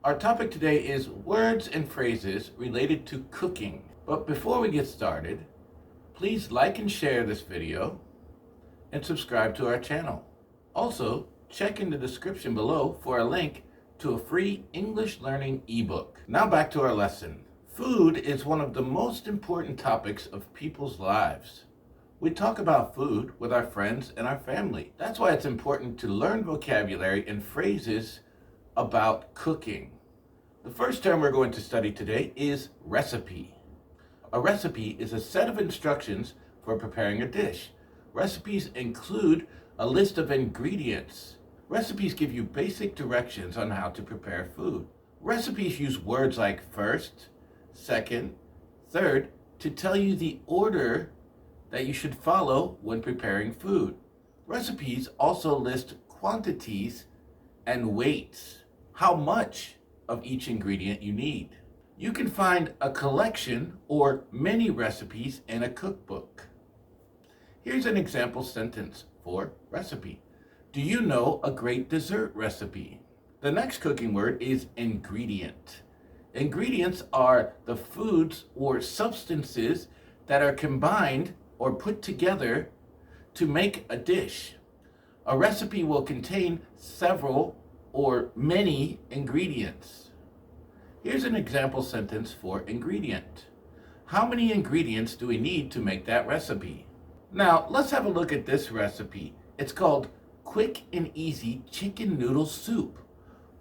Our topic today is words and phrases related to cooking. But before we get started, please like and share this video and subscribe to our channel. Also, check in the description below for a link to a free English learning ebook. Now back to our lesson. Food is one of the most important topics of people's lives. We talk about food with our friends and our family. That's why it's important to learn vocabulary and phrases about cooking. The first term we're going to study today is recipe. A recipe is a set of instructions for preparing a dish. Recipes include a list of ingredients. Recipes give you basic directions on how to prepare food. Recipes use words like first, second, third to tell you the order that you should follow when preparing food. Recipes also list quantities and weights, how much of each ingredient you need. You can find a collection or many recipes in a cookbook. Here's an example sentence for recipe. Do you know a great dessert recipe? The next cooking word is ingredient. Ingredients are the foods or substances that are combined or put together to make a dish. A recipe will contain several or many ingredients. Here's an example sentence for ingredient. How many ingredients do we need to make that recipe? Now, let's have a look at this recipe. It's called Quick and Easy Chicken Noodle Soup.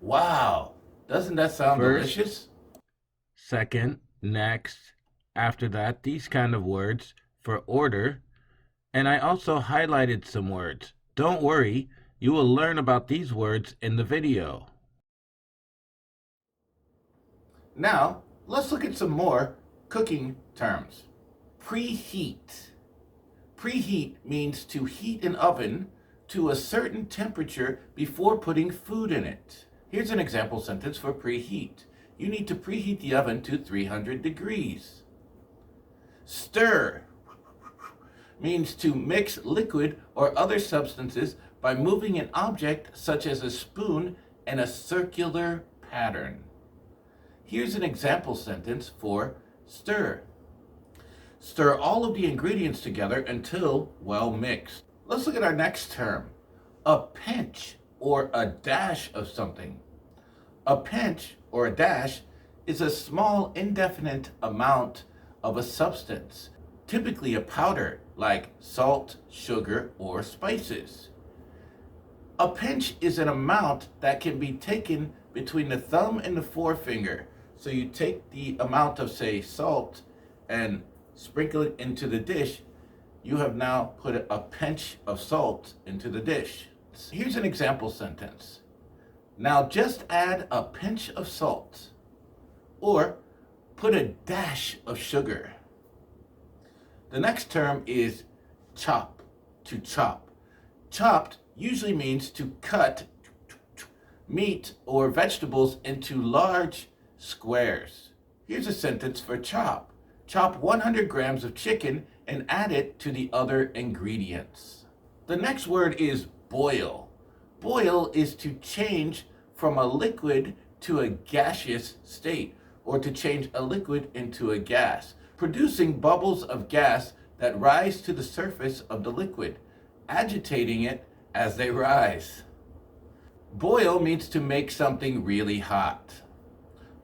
Wow, doesn't that sound delicious? Second, next, after that, these kind of words for order, and I also highlighted some words. Don't worry, you will learn about these words in the video. Now, let's look at some more cooking terms. Preheat. Preheat means to heat an oven to a certain temperature before putting food in it. Here's an example sentence for preheat. You need to preheat the oven to 300 degrees. Stir means to mix liquid or other substances by moving an object such as a spoon in a circular pattern. Here's an example sentence for stir. Stir all of the ingredients together until well mixed. Let's look at our next term, a pinch or a dash of something. A pinch or a dash is a small indefinite amount of a substance, typically a powder like salt, sugar, or spices. A pinch is an amount that can be taken between the thumb and the forefinger. So you take the amount of, say, salt and sprinkle it into the dish. You have now put a pinch of salt into the dish. Here's an example sentence. Now just add a pinch of salt, or put a dash of sugar. The next term is chop, to chop. Chopped usually means to cut meat or vegetables into large squares. Here's a sentence for chop. Chop 100 grams of chicken and add it to the other ingredients. The next word is boil. Boil is to change from a liquid to a gaseous state, or to change a liquid into a gas, producing bubbles of gas that rise to the surface of the liquid, agitating it as they rise. Boil means to make something really hot.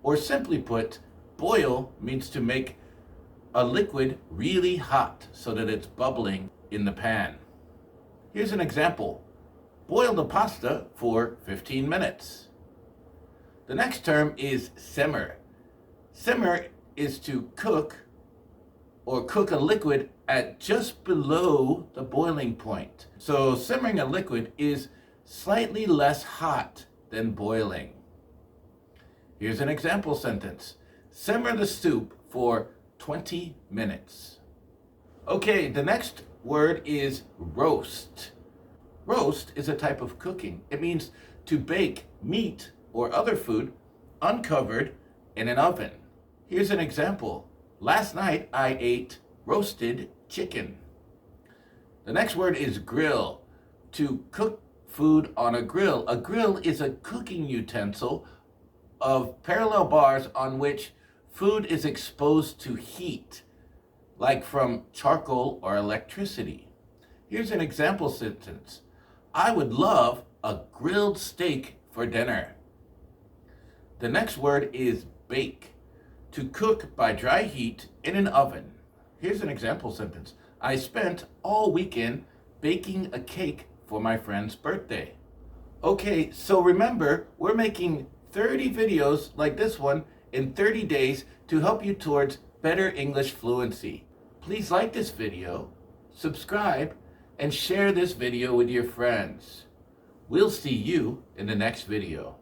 Or simply put, boil means to make a liquid really hot so that it's bubbling in the pan. Here's an example. Boil the pasta for 15 minutes. The next term is simmer. Simmer is to cook or cook a liquid at just below the boiling point. So simmering a liquid is slightly less hot than boiling. Here's an example sentence. Simmer the soup for 20 minutes. Okay, the next word is roast. Roast is a type of cooking. It means to bake meat or other food uncovered in an oven. Here's an example. Last night I ate roasted chicken. The next word is grill. To cook food on a grill. A grill is a cooking utensil of parallel bars on which food is exposed to heat, like from charcoal or electricity. Here's an example sentence. I would love a grilled steak for dinner. The next word is bake. To cook by dry heat in an oven. Here's an example sentence. I spent all weekend baking a cake for my friend's birthday. Okay, so remember, we're making 30 videos like this one in 30 days to help you towards better English fluency. Please like this video, subscribe, and share this video with your friends. We'll see you in the next video.